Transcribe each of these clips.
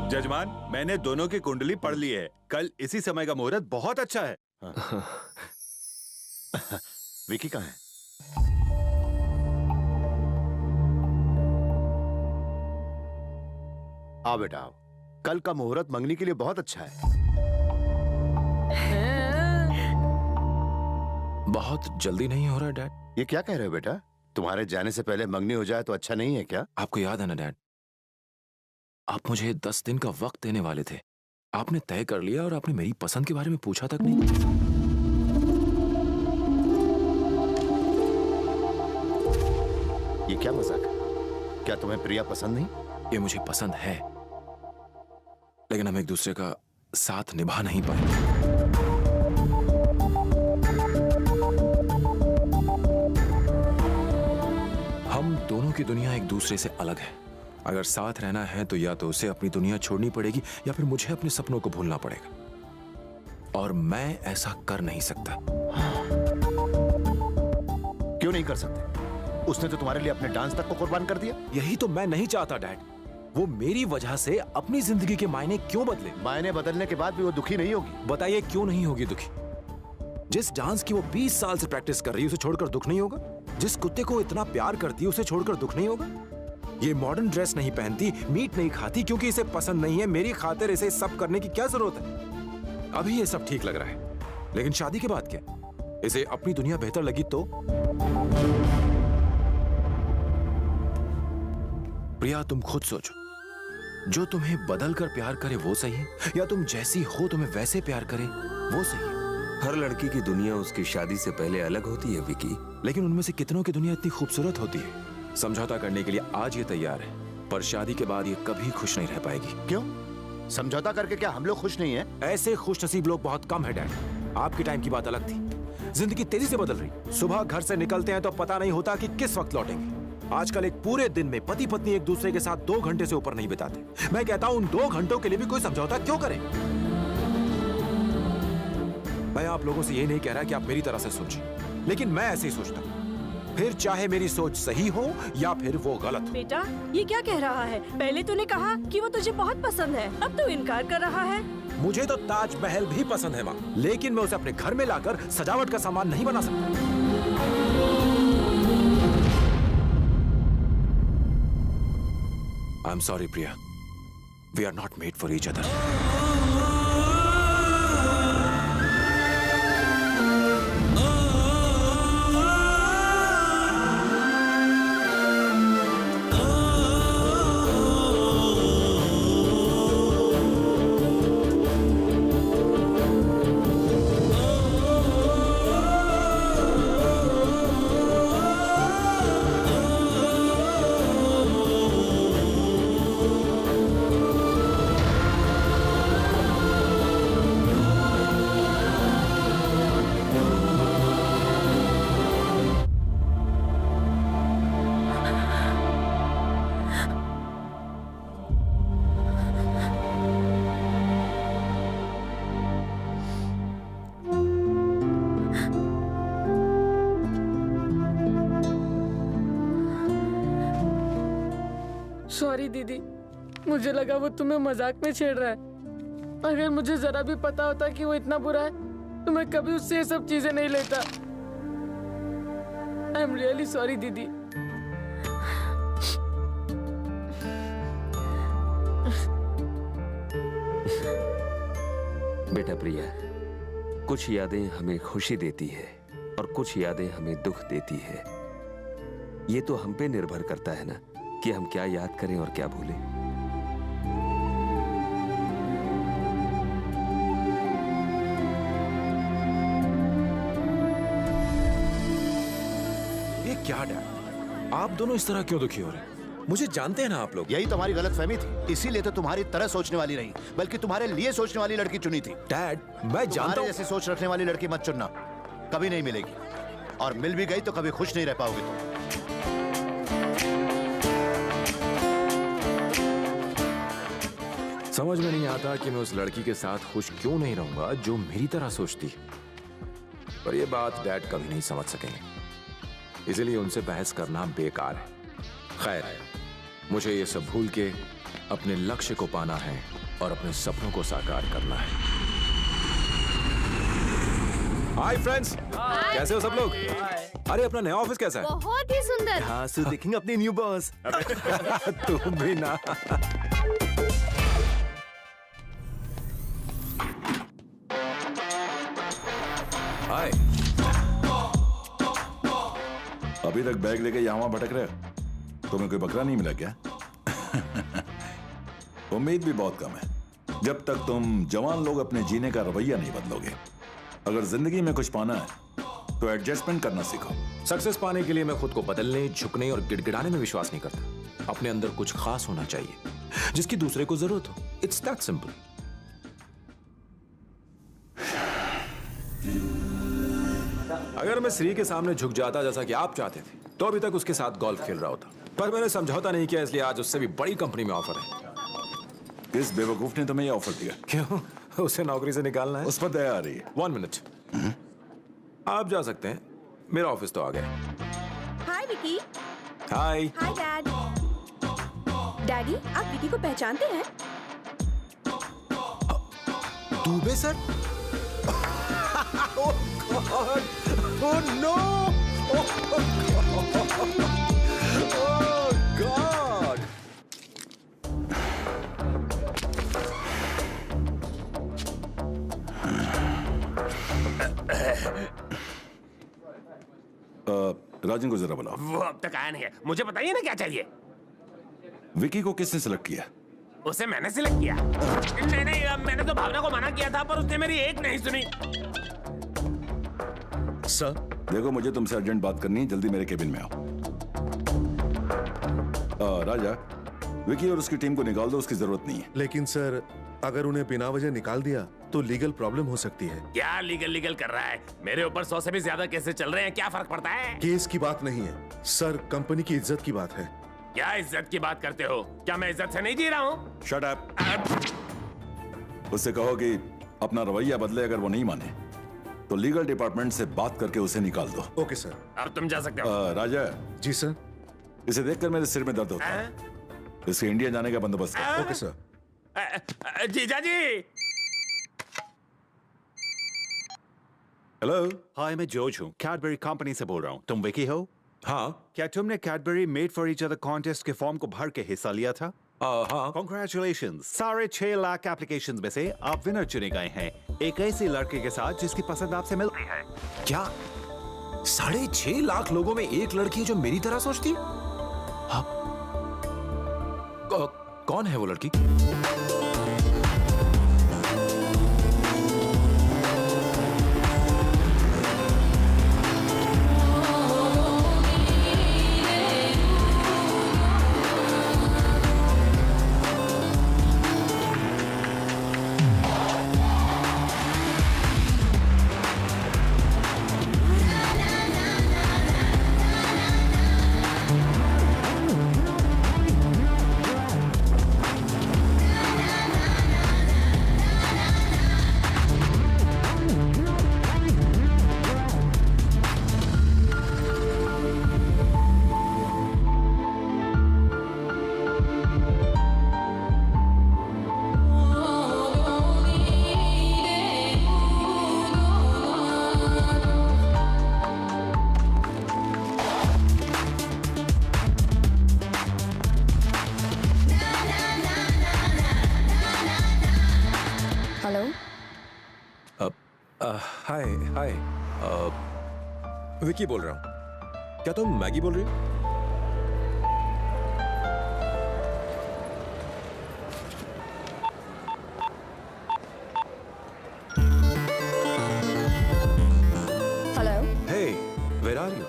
जजमान, मैंने दोनों की कुंडली पढ़ ली है। कल इसी समय का मुहूर्त बहुत अच्छा है। हाँ। विकी कहाँ है? आओ बेटा आओ। कल का मुहूर्त मंगनी के लिए बहुत अच्छा है। बहुत जल्दी नहीं हो रहा डैड? ये क्या कह रहे हो बेटा? तुम्हारे जाने से पहले मंगनी हो जाए तो अच्छा नहीं है क्या? आपको याद है ना डैड, आप मुझे 10 दिन का वक्त देने वाले थे। आपने तय कर लिया और आपने मेरी पसंद के बारे में पूछा तक नहीं। ये क्या मजाक है? क्या तुम्हें प्रिया पसंद नहीं? ये मुझे पसंद है, लेकिन हम एक दूसरे का साथ निभा नहीं पाए। हम दोनों की दुनिया एक दूसरे से अलग है। अगर साथ रहना है तो या तो उसे अपनी दुनिया छोड़नी पड़ेगी या फिर मुझे अपने सपनों को भूलना पड़ेगा, और मैं ऐसा कर नहीं सकता। क्यों नहीं कर सकते? उसने तो तुम्हारे लिए अपने डांस तक को कुर्बान कर दिया। यही तो मैं नहीं चाहता डैड। वो मेरी वजह से अपनी जिंदगी के मायने क्यों बदले? मायने बदलने के बाद भी वो दुखी नहीं होगी? बताइए क्यों नहीं होगी दुखी? जिस डांस की वो 20 साल से प्रैक्टिस कर रही है उसे छोड़कर दुख नहीं होगा? जिस कुत्ते को इतना प्यार करती है उसे छोड़कर दुख नहीं होगा? ये मॉडर्न ड्रेस नहीं पहनती, मीट नहीं खाती क्योंकि इसे पसंद नहीं है, मेरी खातिर इसे सब करने की क्या जरूरत है? अभी ये सब ठीक लग रहा है, लेकिन शादी के बाद क्या? इसे अपनी दुनिया बेहतर लगी तो? प्रिया, तुम खुद सोचो, जो तुम्हें बदल कर प्यार करे वो सही है, या तुम जैसी हो तुम्हें वैसे प्यार करे वो सही है? हर लड़की की दुनिया उसकी शादी से पहले अलग होती है विकी, लेकिन उनमें से कितनों की दुनिया इतनी खूबसूरत होती है। समझौता करने के लिए आज ये तैयार है, पर शादी के बाद ये कभी खुश नहीं रह पाएगी। क्यों? समझौता करके क्या हम लोग खुश नहीं हैं? ऐसे खुश नसीब लोग बहुत कम है डैड। आपकी टाइम की बात अलग थी। जिंदगी तेजी से बदल रही। सुबह घर से निकलते हैं तो पता नहीं होता कि किस वक्त लौटेंगे। आजकल एक पूरे दिन में पति पत्नी एक दूसरे के साथ 2 घंटे से ऊपर नहीं बिताते। मैं कहता हूं उन 2 घंटों के लिए भी कोई समझौता क्यों करें? मैं आप लोगों से ये नहीं कह रहा कि आप मेरी तरह से सोचें, लेकिन मैं ऐसे ही सोचता हूं। फिर चाहे मेरी सोच सही हो या फिर वो गलत हो। बेटा, ये क्या कह रहा है? पहले तूने कहा कि वो तुझे बहुत पसंद है, अब तू इनकार कर रहा है। मुझे तो ताजमहल भी पसंद है माँ, लेकिन मैं उसे अपने घर में लाकर सजावट का सामान नहीं बना सकता। I am sorry Priya, we are not made for each other. Sorry दीदी, मुझे लगा वो तुम्हें मजाक में छेड़ रहा है। अगर मुझे जरा भी पता होता कि वो इतना बुरा है तो मैं कभी उससे ये सब चीजें नहीं लेता। आई एम रियली सॉरी दीदी। बेटा प्रिया, कुछ यादें हमें खुशी देती है और कुछ यादें हमें दुख देती है। ये तो हम पे निर्भर करता है ना कि हम क्या याद करें और क्या भूलें। ये क्या डैड, आप दोनों इस तरह क्यों दुखी हो रहे हैं? मुझे जानते हैं ना आप लोग। यही तुम्हारी गलतफहमी थी, इसीलिए तो तुम्हारी तरह सोचने वाली नहीं बल्कि तुम्हारे लिए सोचने वाली लड़की चुनी थी। डैड, मैं जानता हूं जैसी सोच रखने वाली लड़की मत चुनना, कभी नहीं मिलेगी, और मिल भी गई तो कभी खुश नहीं रह पाओगे तुम। समझ में नहीं आता कि मैं उस लड़की के साथ खुश क्यों नहीं रहूंगा जो मेरी तरह सोचती है, पर यह बात डैड कभी नहीं समझ सकेंगे, इसलिए उनसे बहस करना बेकार है। खैर, मुझे ये सब भूल के अपने लक्ष्य को पाना है और अपने सपनों को साकार करना है। हाय फ्रेंड्स, कैसे हो सब लोग? अरे अपना नया ऑफिस कैसा है? बहुत ही सुंदर। हाँ, सो देखेंगे अपनी न्यू बॉस। तुम भी ना। हाय। अभी तक बैग लेके यहाँ भटक रहे हो? तुम्हें कोई बकरा नहीं मिला क्या? उम्मीद भी बहुत कम है जब तक तुम जवान लोग अपने जीने का रवैया नहीं बदलोगे। अगर जिंदगी में कुछ पाना है तो एडजस्टमेंट करना सीखो। सक्सेस पाने के लिए मैं खुद को बदलने, झुकने और गिड़गिड़ाने में विश्वास नहीं करता। अपने अंदर कुछ खास होना चाहिए जिसकी दूसरे को जरूरत हो। It's that simple. अगर मैं श्री के सामने झुक जाता जैसा कि आप चाहते थे तो अभी तक उसके साथ गोल्फ खेल रहा होता, पर मैंने समझौता नहीं किया, इसलिए आज उससे भी बड़ी कंपनी में ऑफर है। इस बेवकूफ ने तुम्हें ये ऑफर दिया? क्यों? उसे नौकरी से निकालना है? उस पर दया आ रही है। 1 मिनट, आप जा सकते हैं, मेरा ऑफिस तो आ गया। Hi Vicky. Hi. Hi dad. Daddy, आप विकी को पहचानते हैं? Dubey sir? Oh God! Oh no! Oh God! Rajan को जरा बुलाओ। वो अब तक आया नहीं है। मुझे बताइए ना क्या चाहिए। विकी को किसने सिलेक्ट किया? उसे मैंने सिलेक्ट किया। नहीं, मैंने तो भावना को मना किया था, पर उसने मेरी एक नहीं सुनी। सर देखो, मुझे तुमसे अर्जेंट बात करनी है, जल्दी मेरे केबिन में आओ। राजा, विकी और उसकी टीम को निकाल दो, उसकी जरूरत नहीं है। लेकिन सर, अगर उन्हें बिना वजह निकाल दिया तो लीगल प्रॉब्लम हो सकती है। क्या लीगल कर रहा है? मेरे ऊपर 100 से भी ज्यादा केसेस चल रहे हैं, क्या फर्क पड़ता है? केस की बात नहीं है सर, कंपनी की इज्जत की बात है। क्या इज्जत की बात करते हो? क्या मैं इज्जत से नहीं जी रहा हूँ? Shut up. उससे कहो कि अपना रवैया बदले। अगर वो नहीं माने तो लीगल डिपार्टमेंट से बात करके उसे निकाल दो। Okay sir. अब तुम जा सकते हो। राजा। जी सर। इसे देखकर मेरे सिर में दर्द होता है। इसके इंडिया जाने का बंदोबस्त करो। Okay sir. जीजा जी। हेलो, हाय, मैं जॉर्ज हूँ, कैडबरी कंपनी से बोल रहा हूँ। तुम विकी हो? हाँ। क्या तुमने Cadbury made for each other contest के फॉर्म को भर के हिस्सा लिया था? हाँ। Congratulations! 6.5 लाख एप्लीकेशंस में से आप विनर चुने गए हैं, एक ऐसी लड़के के साथ जिसकी पसंद आपसे मिलती है। क्या 6.5 लाख लोगों में एक लड़की है जो मेरी तरह सोचती है? हाँ। कौन है वो लड़की? हाय, विकी बोल रहा हूँ। क्या तुम मैगी बोल रही हो? Hello. Hey, where are you?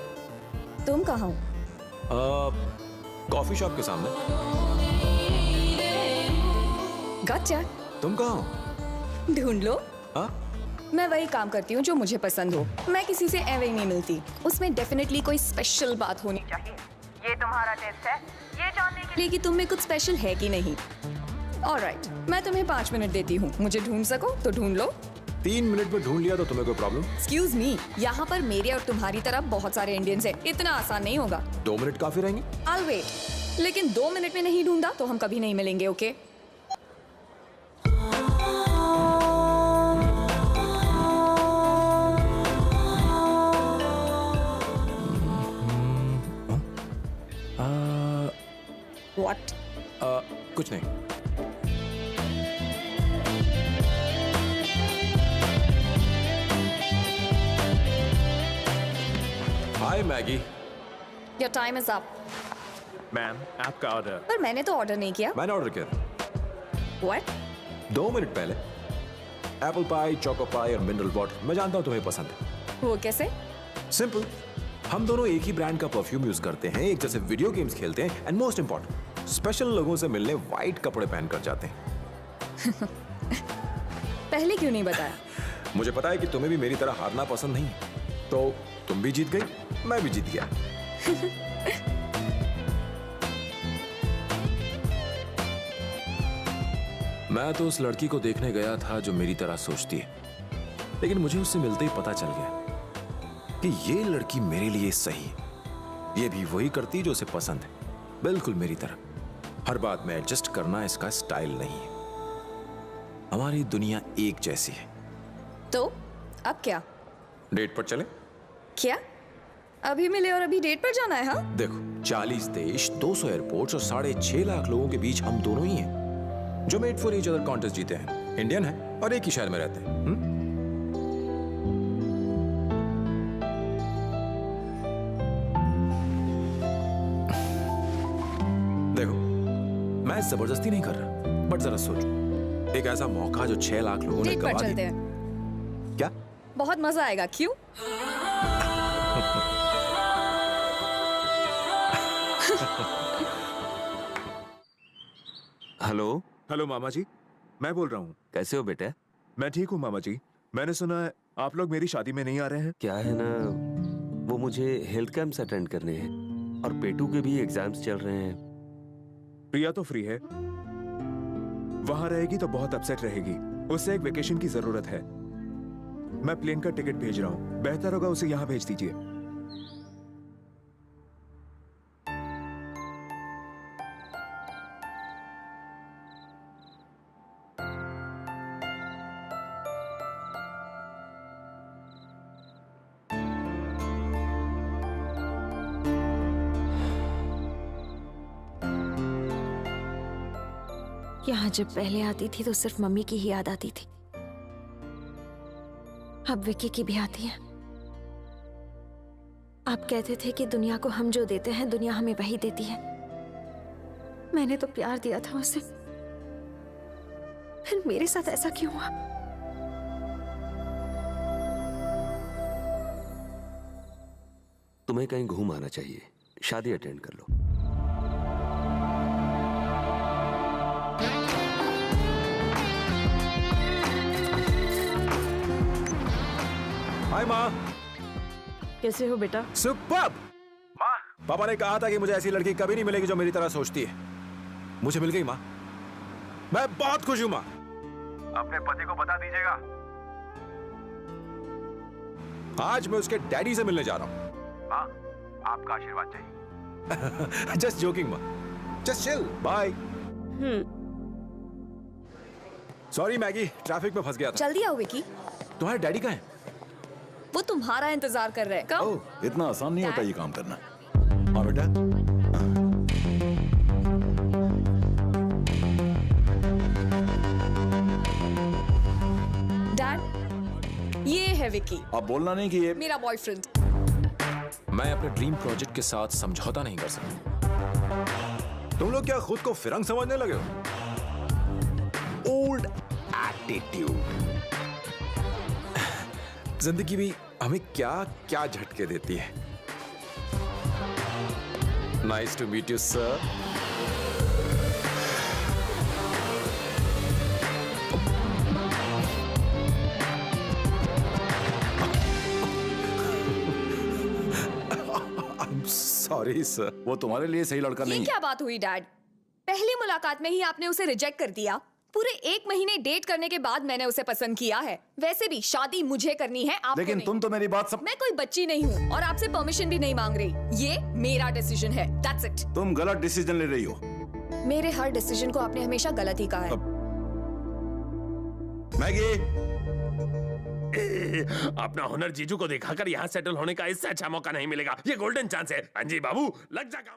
तुम कहाँ हो? कॉफी शॉप के सामने। गच्चा। तुम कहाँ हो? ढूंढ लो। हाँ? मैं वही काम करती हूँ जो मुझे पसंद हो। मैं किसी से एवे नहीं मिलती। उसमें डेफिनेटली कोई स्पेशल बात होनी चाहिए। ये तुम्हारा टेस्ट है, ये जानने के लिए कि तुम में कुछ स्पेशल है कि नहीं। ऑलराइट, मैं तुम्हें 5 मिनट देती हूँ। मुझे ढूंढ सको तो ढूंढ लो। 3 मिनट में ढूंढ लिया तो तुम्हें कोई प्रॉब्लम? एक्सक्यूज मी, यहाँ पर मेरे और तुम्हारी तरह बहुत सारे इंडियंस हैं। इतना आसान नहीं होगा। 2 मिनट काफी रहेंगे? I'll wait। लेकिन 2 मिनट में नहीं ढूंढा तो हम कभी नहीं मिलेंगे, ओके? What? कुछ नहीं। Hi Maggie. Your time is up. Ma'am, आपका ऑर्डर। पर मैंने तो ऑर्डर नहीं किया। मैंने ऑर्डर किया। What? 2 मिनट पहले। एप्पल पाई, चोको पाई और मिनरल वाटर। मैं जानता हूँ तुम्हें पसंद है। वो कैसे? सिंपल। हम दोनों एक ही ब्रांड का परफ्यूम यूज करते हैं, एक जैसे वीडियो गेम्स खेलते हैं, एंड मोस्ट इंपॉर्टेंट, स्पेशल लोगों से मिलने व्हाइट कपड़े पहनकर जाते हैं। पहले क्यों नहीं बताया? मुझे पता है कि तुम्हें भी मेरी तरह हारना पसंद नहीं है, तो तुम भी जीत गई, मैं भी जीत गया। मैं तो उस लड़की को देखने गया था जो मेरी तरह सोचती है, लेकिन मुझे उससे मिलते ही पता चल गया कि ये लड़की मेरे लिए सही है। ये भी वही करती जो उसे पसंद है, बिल्कुल मेरी तरह। हर बात में एडजस्ट करना इसका स्टाइल नहीं है। हमारी दुनिया एक जैसी है। तो अब क्या? डेट पर चले? क्या? अभी मिले और अभी डेट पर जाना है? हाँ, देखो, 40 देश, 200 एयरपोर्ट्स और 6.5 लाख लोगों के बीच हम दोनों ही हैं जो made for each other contest जीते हैं, इंडियन हैं और एक ही शहर में रहते हैं। देखो, मैं जबरदस्ती नहीं कर रहा, बट जरा सोचो, एक ऐसा मौका जो 6 लाख लोगों ने डेट पर गवा चलते दिया। हैं। क्या? बहुत मजा आएगा। क्यों? हेलो। हेलो मामा जी, मैं बोल रहा हूँ। कैसे हो बेटा? मैं ठीक हूँ मामा जी। मैंने सुना है आप लोग मेरी शादी में नहीं आ रहे हैं। क्या है ना, वो मुझे हेल्थ कैंप्स अटेंड करने हैं और पेटू के भी एग्जाम्स चल रहे हैं। प्रिया तो फ्री है, वहां रहेगी तो बहुत अपसेट रहेगी। उसे एक वेकेशन की जरूरत है। मैं प्लेन का टिकट भेज रहा हूँ, बेहतर होगा उसे यहाँ भेज दीजिए। यहाँ जब पहले आती थी तो सिर्फ मम्मी की ही याद आती थी, अब विक्की की भी आती है। आप कहते थे कि दुनिया को हम जो देते हैं दुनिया हमें वही देती है। मैंने तो प्यार दिया था उसे, फिर मेरे साथ ऐसा क्यों हुआ? तुम्हें कहीं घूम आना चाहिए, शादी अटेंड कर लो। हाय माँ। कैसे हो बेटा? सुपर्ब। माँ, पापा ने कहा था कि मुझे ऐसी लड़की कभी नहीं मिलेगी जो मेरी तरह सोचती है। मुझे मिल गई माँ, मैं बहुत खुश हूँ माँ। अपने पति को बता दीजिएगा, आज मैं उसके डैडी से मिलने जा रहा हूँ। माँ, आपका आशीर्वाद चाहिए। जस्ट जोकिंग माँ, just chill, bye. Sorry Maggie, traffic में फंस गया था। जल्दी आओ विकी। तुम्हारे डैडी कहाँ हैं? वो तुम्हारा इंतजार कर रहे हैं। कब? ओह, इतना आसान नहीं होता ये काम करना। हाँ बेटा। डैड, ये है विकी। अब बोलना नहीं कि ये मेरा बॉयफ्रेंड। मैं अपने ड्रीम प्रोजेक्ट के साथ समझौता नहीं कर सकता। तुम लोग क्या खुद को फिरंग समझने लगे हो? Old attitude. जिंदगी भी हमें क्या क्या झटके देती है। Nice to meet you sir. Sorry sir. वो तुम्हारे लिए सही लड़का ये नहीं है। क्या बात हुई डैड? पहली मुलाकात में ही आपने उसे रिजेक्ट कर दिया। पूरे 1 महीने डेट करने के बाद मैंने उसे पसंद किया है। वैसे भी शादी मुझे करनी है, आपको लेकिन नहीं। तुम तो मेरी बात मैं कोई बच्ची नहीं हूँ और आपसे परमिशन भी नहीं मांग रही। ये मेरा डिसीजन है, दैट्स इट। तुम गलत डिसीजन ले रही हो। मेरे हर डिसीजन को आपने हमेशा गलत ही कहा है। मैगी, अपना हुनर जीजू को दिखाकर यहाँ सेटल होने का इससे अच्छा मौका नहीं मिलेगा। ये गोल्डन चांस है। अंजी बाबू, लग जा काम।